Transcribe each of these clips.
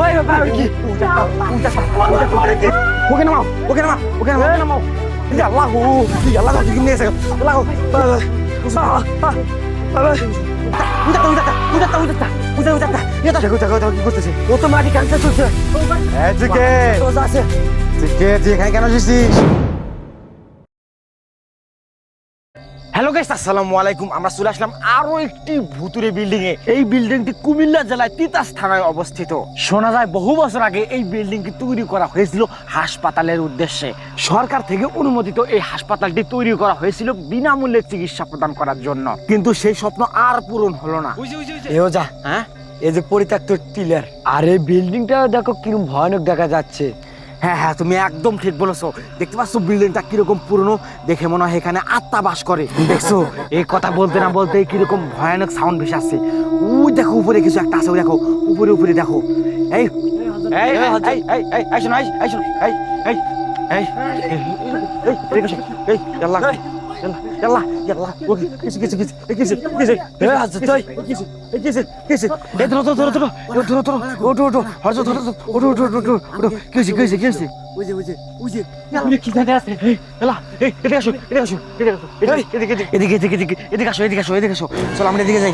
ওই বাবা কি ওকে নামাও ওকে নামাও ওকে নামাও Ya Allah, gini saya. Allah. Udah. Ya tak jago করতেছে। ও তো মাটি কাটতে চলছে। এদিকে তোজ আছে। তুই এখানে কেন এসেছিস? হ্যালো গাইস, আসসালামু আলাইকুম। আমরা চলে আসলাম আরো একটি ভুতুরে বিল্ডিং এ। এই বিল্ডিংটি কুমিল্লা জেলায় তিতাস থানায় অবস্থিত। শোনা যায় বহু বছর আগে এই বিল্ডিংটি তৈরি করা হয়েছিল হাসপাতালের উদ্দেশ্যে। সরকার থেকে অনুমোদিত এই হাসপাতালটি তৈরি করা হয়েছিল বিনামূল্যে চিকিৎসা প্রদান করার জন্য, কিন্তু সেই স্বপ্ন আর পূরণ হলো না। এও যা, হ্যাঁ, এই যে পরিত্যক্ত টিলার, আর এই বিল্ডিংটা দেখো কিরকম ভয়ানক দেখা যাচ্ছে। হ্যাঁ, তুমি একদম ঠিক বলেছো। দেখতে পাচ্ছ বিল্ডিংটা কিরকম পুরনো, দেখে মনে হয় এখানে আত্মা বাস করে। দেখছো, এই কথা বলতে না বলতে কিরকম ভয়ানক সাউন্ড ভেসে আসছে। ওই দেখো উপরে কিছু একটা আছে, ওই দেখো উপরে দেখো। এই এই এই এই এই এই শোনো, এই শোনো, এই এই এই এই এই আল্লাহ আল্লাহ আল্লাহ ওকে কিছু এই ধরো ওঠো হরজত ওঠো কিছু কি জায়গা আছে? আল্লাহ এদিকে আসো চল আমরা এদিকে যাই।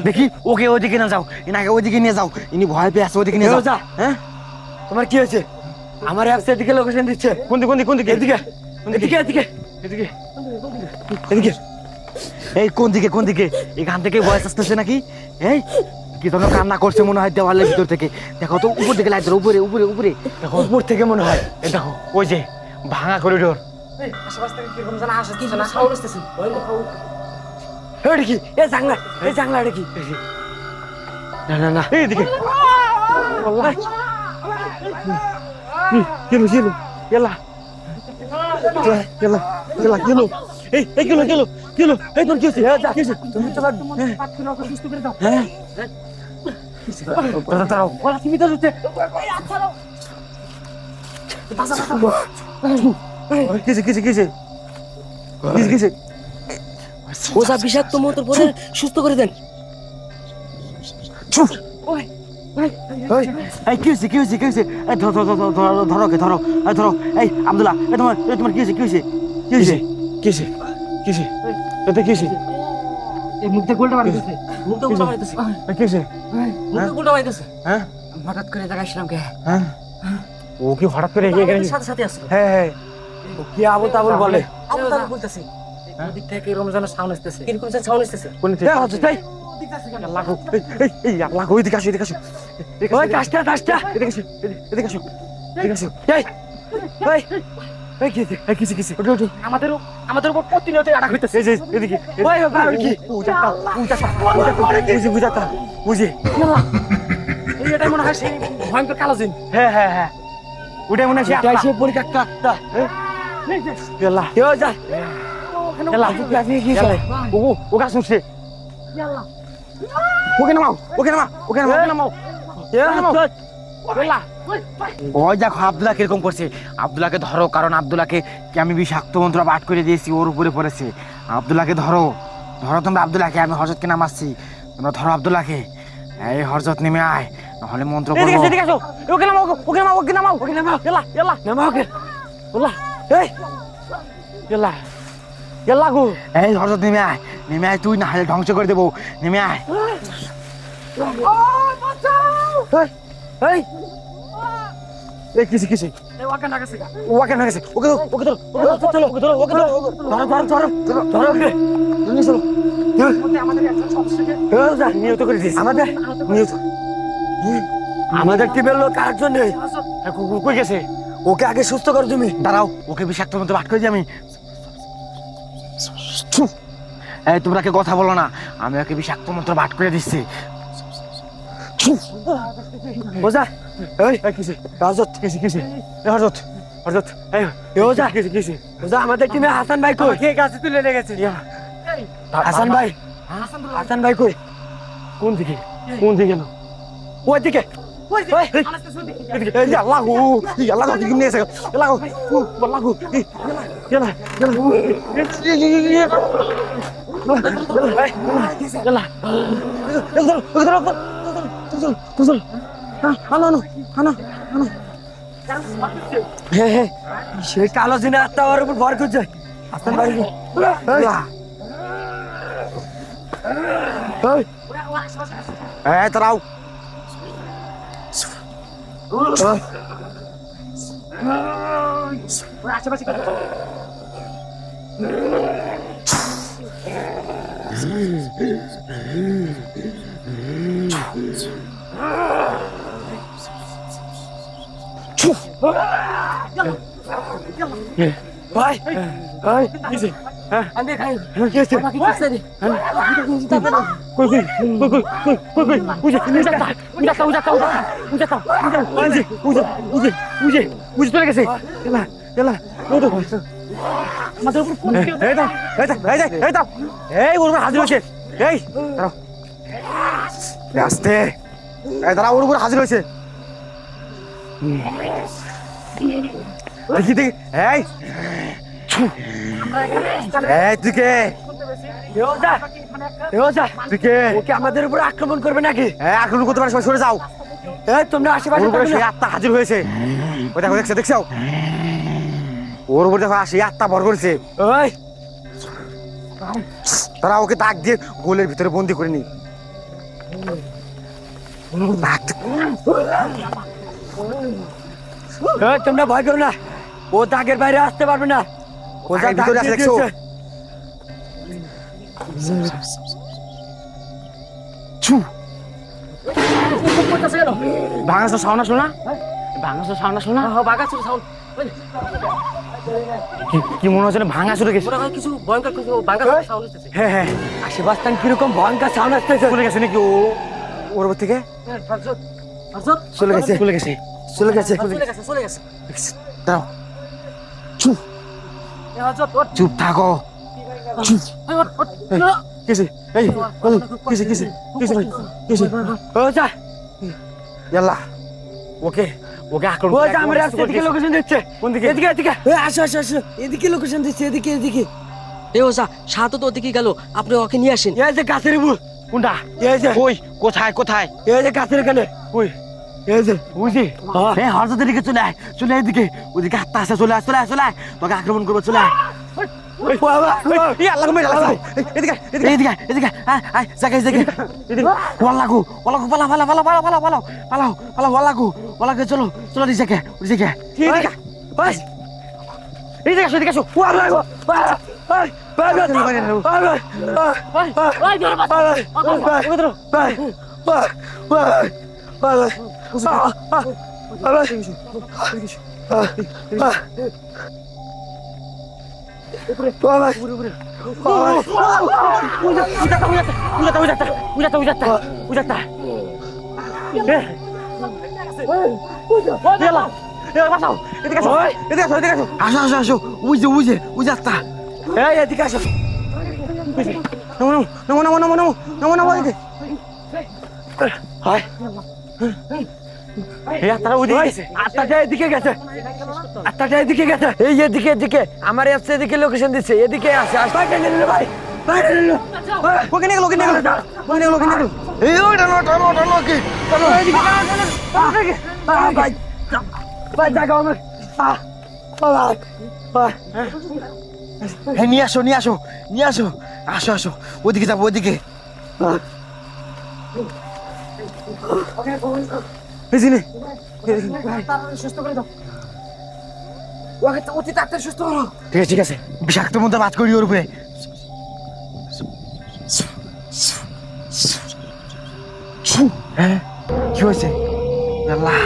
দেখি ওকে ওইদিকে না যাও, এনাকে ওইদিকে নিয়ে যাও, ইনি ভয় পেয়ে আছে, ওইদিকে নিয়ে যাও। হ্যাঁ, তোমার কি হয়েছে? আমার অ্যাপস এদিকে লোকেশন দিচ্ছে। কোন দিকে এদিকে এই কোন দিকে এখান থেকে ভয়েস আসতেছে নাকি? এই কি তোমরা কান্না করছে মনে হয় দেওয়ালের ভিতর থেকে। দেখো তো উপর দিকে লাইট ধরো, উপরে দেখো, উপর থেকে মনে হয়। এই দেখো ওই যে ভাঙা করিডোর। এটা কি? এই জানলা এটা কি? না এইদিকে তুমি তো ওজা বিষাক্ত মন্ত্র পরে সুস্থ করে দেন। কি হয়েছে? ধরো। এই আব্দুল্লাহ, তোমার কি হয়েছে? এই মুখটা গোলটা মারতেছে। হ্যাঁ, হঠাৎ করে দেখাইছিলাম কে? হ্যাঁ, ও কি হঠাৎ করে সাথে আসলো। হ্যাঁ কি আবল তাবল বলে? বলতেছি ওদিক থেকে রমজানের সাউন্ড আসতেছে। কিরকম সাউন্ড আসতেছে? কোন দিকে? আল্লাহ ওইদিকে আসো। ওই কাজটা এদিকে আসো। এই কিছে আমাদের উপর প্রতিনিয়ত আটাক হইতেছে। এই যে এদিকে ওই বাবা কি? বুঝি এটাই মনে হয় সেই ভয়ঙ্কর কালো জিন। হ্যাঁ ওটাই মনে হয় এটাই সে পরিত্যক্ত আত্মা। আল্লাহ কেউ যা আল্লাহ ও গাছ উঠছে। ওকে নামাও ওই দেখো আব্দুল্লাহ কিরকম করছে। আব্দুল্লাহকে ধরো, কারণ আব্দুল্লাহকে আমি বিষাক্ত মন্ত্র পাঠ করে দিয়েছি, ওর উপরে পড়েছে। আব্দুল্লাহকে ধরো তোমরা আব্দুল্লাহকে, আমি হযরতকে নামাচ্ছি, তোমরা ধরো আব্দুল্লাহকে। এই হযরত নেমে আয়, নাহলে মন্ত্র পড়বো। ওকে নামাও এই হযরত নেমে আয় তুই, নাহলে ধ্বংস করে দেবো। নেমে আয়। কিসে ওকে নিহত করে দিস। আমাদের টিমের লোক কার জন্য কই গেছে? ওকে আগে সুস্থ করো তুমি। দাঁড়াও, ওকে বিষাক্ত মতো পাঠ করে দিই আমি। এই তোমরা কে কথা বলো না, আমি ওকে বিষাক্ত মন্ত্র পাঠ করে দিচ্ছি। ওজা ওজা আমাদের টিমে হাসান ভাই কই? কে গাছে তুলে রেখেছে? হাসান ভাই কই? কোন দিকে ওই দিকে ওই যে ওই। আনাজটা শুন দেখি এই আল্লাহ গো এই আল্লাহ গো কি নিয়ে এসে আল্লাহ গো আল্লাহ গো ইয়ালা ইয়ালা সেই কালো জিনে আত্মা ওর উপর ভর করছে আসতে পারি তারাও ওরা আশেপাশে কত ভাই ভাই আমি খাই কি হচ্ছে বাকি কিছু নেই বুঝে চলে গেছে এলা এলা আমাদের উপর ফোন এই দাও এই দাও এই ওর উপর হাজির হয়েছে এই দাঁড়াও আস্তে এই দাঁড়া ওর উপর হাজির হয়েছে দেখি দেখি এই এই তুই কে তুই কে ওকে আমাদের উপর আক্রমণ করবে নাকি আক্রমণ করতে পারে সরে যাও এই তোমরা আশেপাশে ওর উপরে থাকবে সেই না। আত্মা হাজির হয়েছে ওই দেখো দেখছো ওর উপর দেখো সেই আত্মা ভর করেছে ওই তারা ওকে দাগ দিয়ে গোলের ভিতরে বন্দি করে নি দাগ এই, তোমরা ভয় করো না ও দাগের বাইরে আসতে পারবে না ও যা দাগের ভিতরে দাগ আছে, দিয়ে দেখছো? দিয়েছে। করতেছে গেল ভাঙাসো সাউন্ড আসলো না ভাঙাসো সাউন্ড আসলো না বাগা ছিল সাউন্ড কি মনে হচ্ছে ভাঙা চলে গেছে ওরা কিছু ভয়ঙ্কর কিছু বাগা সাউন্ড হচ্ছে হ্যাঁ হ্যাঁ আশেপাশে কিরকম ভয়ঙ্কর সাউন্ড আসতেছে চলে গেছে নাকি ও ওর উপর থেকে হযরত হযরত চলে গেছে চলে গেছে চলে গেছে চলে গেছে দাঁড়াও হযরত ওঠ চুপ থাকো ওঠ ওঠ কিসে এই কিসে কিসে কিসে ভাই কিসে ও যা ইয়াল্লা ওকে ওকে আক্রমণ ও যা আমরা এদিকে লোকেশন দিচ্ছে কোন দিকে? এদিকে এদিকে আসো আসো আসো এদিকে লোকেশন দিচ্ছে এদিকে এদিকে এ ওসা সাত তো ওদিকে গেল আপনি ওকে নিয়ে আসেন এই যে গাছের উপর কোনটা এই যে ওই কোথায় কোথায় এই যে গাছের এখানে ওই এই যে বুঝি হ্যাঁ হরজতের দিকে চলে আয় চলে আয় এদিকে ওদিকে আত্মা আছে চলে আয় চলে আয় চলে আয় তোকে আক্রমণ করবো চলে আয় বাবা এই আল্লাহ মেরে আল্লাহ এদিকে এদিকে এদিকে এদিকে আয় আয় জায়গায় জায়গায় এদিকে ওয়াল্লাগু ওয়াল্লাগু পালা পালা পালা পালা পালা পালা পালাও পালা ওয়াল্লাগু চলো চলো দিকে এদিকে এদিকে বাস এদিকে আসো এদিকে আসো ওয়াল্লাগু বাই বাই বাই বাই ওই ধরে বাস বাই বাই আসো আসো আসো বুঝে আত্মা এই এদিকে আসো নমো এদিকে হয় এই আত্মারা ওইদিকে গেছে আত্মাটা এদিকে গেছে আত্মাটা এদিকে গেছে এই এদিকে এদিকে আমার অ্যাপস এদিকে লোকেশন দিচ্ছে এদিকে আসে বাইরে নিয়ে নিল ভাই বাইরে নিল ওকে নিয়ে গেল এই ওই টানো কি ভাই ভাই জায়গা আমার হ্যাঁ নিয়ে আসো আসো ওদিকে যাবো ওদিকে এই যে নে। সুস্থ করে দাও ওকে অতি তাড়াতাড়ি সুস্থ করো ঠিক আছে বিষাক্ত মধ্যে বাদ করি ওর উপরে হ্যাঁ কি হয়েছে আল্লাহ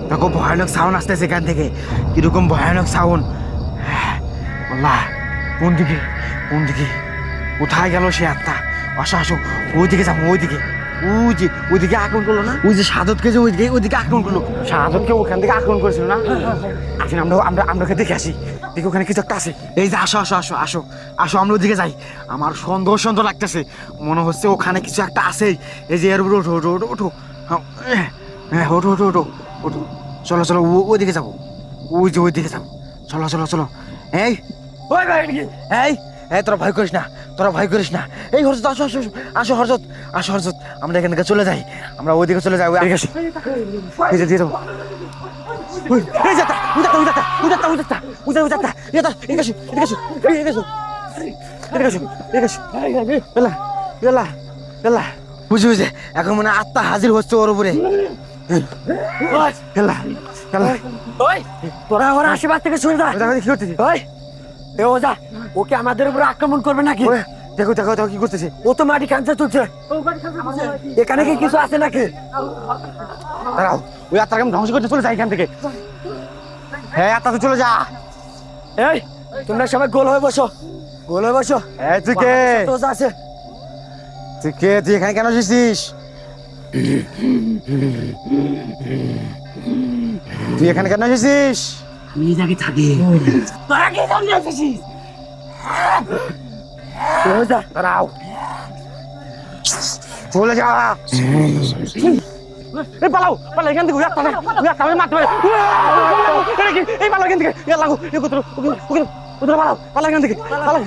দেখো ভয়ানক সাউন্ড আসতেছে এখান থেকে কিরকম ভয়ানক সাউন্ড আল্লাহ কোন দিকে কোথায় গেল সে আত্মা আসো ওইদিকে যাবো ওইদিকে আক্রমণ করলো না ওই যে সাধতকে যে ওইদিকে আক্রমণ করলো সাধতকে ওখান থেকে আক্রমণ করেছিল না আসেন আমরা ওকে দেখে আসি দেখি ওখানে কিছু একটা আছে এই যে আসো আমরা ওইদিকে যাই আমার সন্দেহ লাগতেছে মনে হচ্ছে ওখানে কিছু একটা আছে এই যে এর উপরে ওঠো হ্যাঁ ওঠো ওঠো ওঠো ওঠো চলো চলো ওইদিকে যাবো ওই যে ওইদিকে যাবো চলো চলো চলো এই ওই ভাই নাকি এই এই তোরা ভয় করিস না তোরা ভয় করিস না এই হরজত আসো আসো আসো, আসো হরজত আসো হরজত আমরা এখান থেকে চলে যাই আমরা ওইদিকে চলে যাই ওই আগে আসো এই যে দিয়ে দেবো এই যাতা উদাতা উদাতা উদাতা উদাতা উদাতা উদাতা এটা এদিকে আসো এদিকে আসো এদিকে আসো এদিকে আসো এদিকে আসো এলা এলা এলা বুঝি বুঝে এখন মনে হয় আত্মা হাজির হচ্ছে ওর উপরে এলা এলা ওই তোরা আমার আশেপাশ থেকে সরে যা কি করতেছি ওই এ ওজা ওকে আমাদের উপর আক্রমণ করবে নাকি দেখো দেখো দেখো কি করতেছে ও তো মাটি কাঞ্চা তুলছে এখানে কি কিছু আছে নাকি দাঁড়াও ওই আত্মাকে আমি ধ্বংস করতে চলে যাই এখান থেকে হ্যাঁ আত্মা তুই চলে যা এই তোমরা সবাই গোল হয়ে বসো গোল হয়ে বসো এই তুই কে তো আছে তুই কে তুই এখানে কেন এসেছিস তুই এখানে কেন এসেছিস আমি এই জায়গায় থাকি তোরা কি সামনে এসেছিস ওজা দাঁড়াও চলে যা এই পালাও পালাও এখান থেকে ওই আত্মাকে মারতে পারে এই পালাও এখান থেকে লাগো ওকে পালাও পালাও এখান থেকে পালাও